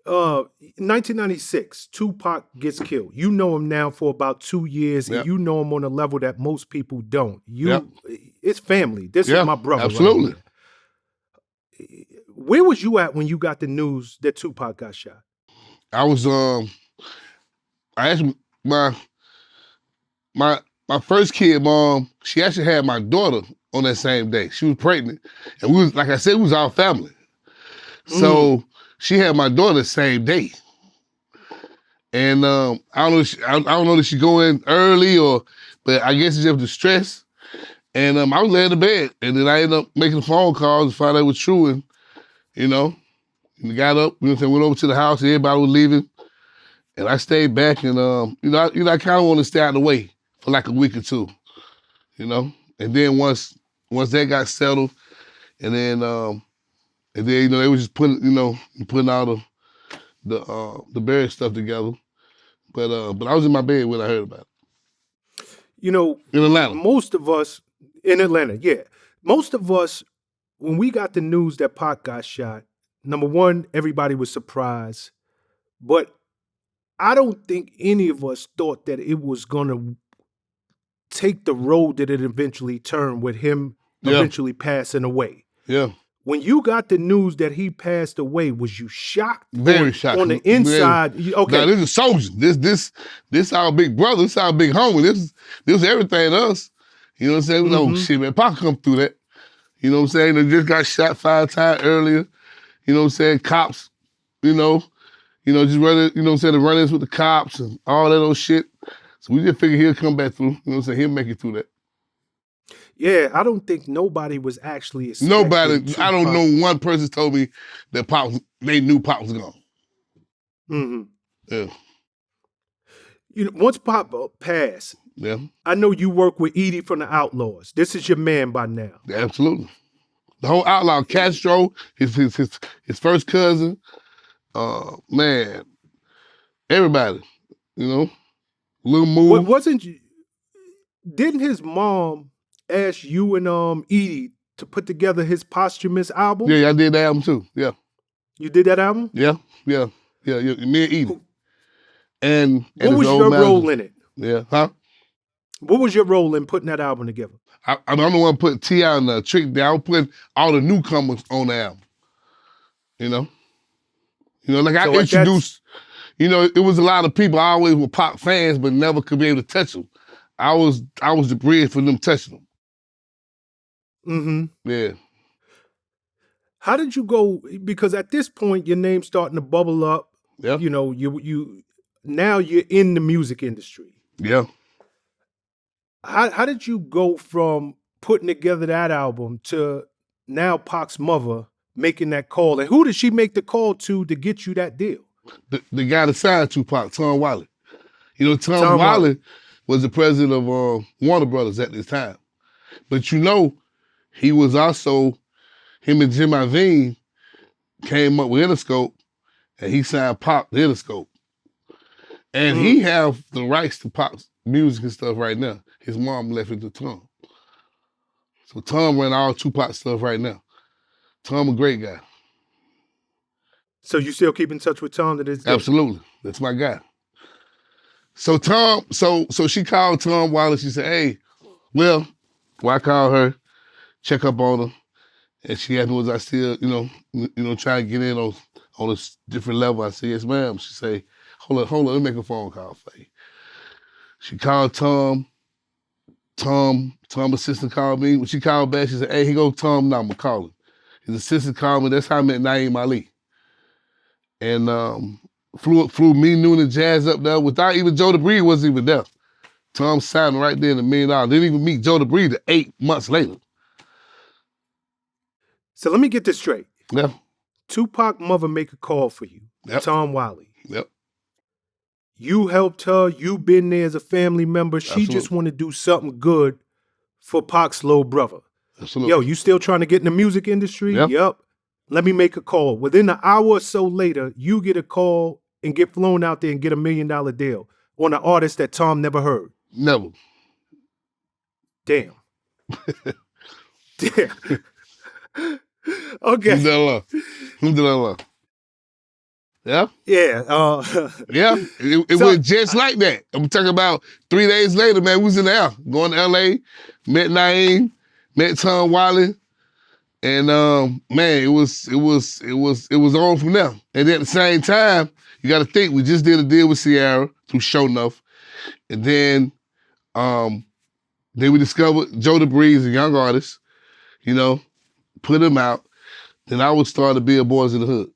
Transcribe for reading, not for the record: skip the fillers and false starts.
1996, Tupac gets killed. You know him now for about 2 years, and Yep. you know him on a level that most people don't. Yep. It's family. This is my brother. Absolutely. Right here. Where was you at when you got the news that Tupac got shot? I was I actually my first kid, mom, she actually had my daughter on that same day. She was pregnant, and we was, like I said, we was our family. So she had my daughter the same day. And I don't know if she go in early but I guess it's just the stress. And I was laying in bed, and then I ended up making phone calls to find out it was true. And and got up, went over to the house. Everybody was leaving, and I stayed back. And I kind of want to stay out of the way for like a week or two, And then once that got settled, and then they was just putting all the buried stuff together. But I was in my bed when I heard about it. In Atlanta. Most of us in Atlanta, yeah. Most of us, when we got the news that Pac got shot, number one, everybody was surprised. But I don't think any of us thought that it was going to take the road that it eventually turned with him eventually passing away. Yeah. When you got the news that he passed away, was you shocked? Very shocked. On the inside, okay. Now, this is soldier. This our big brother. This our big homie. This was everything to us. You know what I'm saying? Oh shit, man, Pac come through that. You know what I'm saying? They just got shot 5 times earlier. You know what I'm saying? Cops, just running, you know what I'm saying, the run-ins with the cops and all that old shit. So we just figured he'll come back through. You know what I'm saying? He'll make it through that. Yeah, I don't think nobody was actually expecting Nobody. I don't know one person told me that they knew Pop was gone. Mm-hmm. Yeah. Once Pop passed, yeah, I know you work with Edie from the Outlaws. This is your man by now. Absolutely. The whole Outlaw, Castro, his first cousin, man, everybody, Lil Moo. Didn't his mom ask you and Edie to put together his posthumous album? Yeah, I did that album too. Yeah. You did that album? Yeah. Me and Edie. And what was your role in it? Yeah, huh? What was your role in putting that album together? I'm the one putting T.I. and Trick down. I'm putting all the newcomers on the album. Like I introduced, it was a lot of people I always were Pop fans, but never could be able to touch them. I was the bridge for them touching them. Mm-hmm. Yeah. How did you go? Because at this point, your name's starting to bubble up. Yeah. You now you're in the music industry. Yeah. How did you go from putting together that album to now Pac's mother making that call? And who did she make the call to get you that deal? The guy that signed Tupac, Tom Wiley. Tom Wiley was the president of Warner Brothers at this time. But he was also, him and Jim Iovine came up with Interscope, and he signed Pac to Interscope. And he have the rights to Pac's music and stuff right now. His mom left it to Tom. So Tom ran all Tupac stuff right now. Tom a great guy. So you still keep in touch with Tom to this day? Absolutely. That's my guy. So Tom, so she called Tom Wiley. She said, hey, I called her, check up on her. And she asked me, was I still, trying to get in on a different level? I said, yes, ma'am. She said, hold on, let me make a phone call for you. She called Tom. Tom assistant called me. When she called back, she said, hey, here go Tom number, call him. His assistant called me. That's how I met Naeem Ali. And flew me, Noon, and Jazz up there without even Joe DeBree wasn't even there. Tom signed right there in $1 million. Didn't even meet Joe DeBree till 8 months later. So let me get this straight. Yeah. Tupac mother make a call for you. Yep. Tom Wiley. Yep. You helped her. You been there as a family member. She Absolutely. just want to do something good for Pac's little brother. Absolutely. Yo, you still trying to get in the music industry? Yep. Let me make a call. Within an hour or so later, you get a call and get flown out there and get $1 million deal on an artist that Tom never heard. Never. Damn. Damn. Okay. Alhamdulillah. Yeah. Yeah. Yeah. It So went just like that. I'm talking about 3 days later, man, we was in the air, going to LA, met Naeem, met Tom Wiley, and man, it was on from there. And at the same time, you gotta think, we just did a deal with Sierra through Show Enough. And then we discovered Joe DeBreeze, a young artist, you know, put him out. Then I would start to build Boys in the Hood.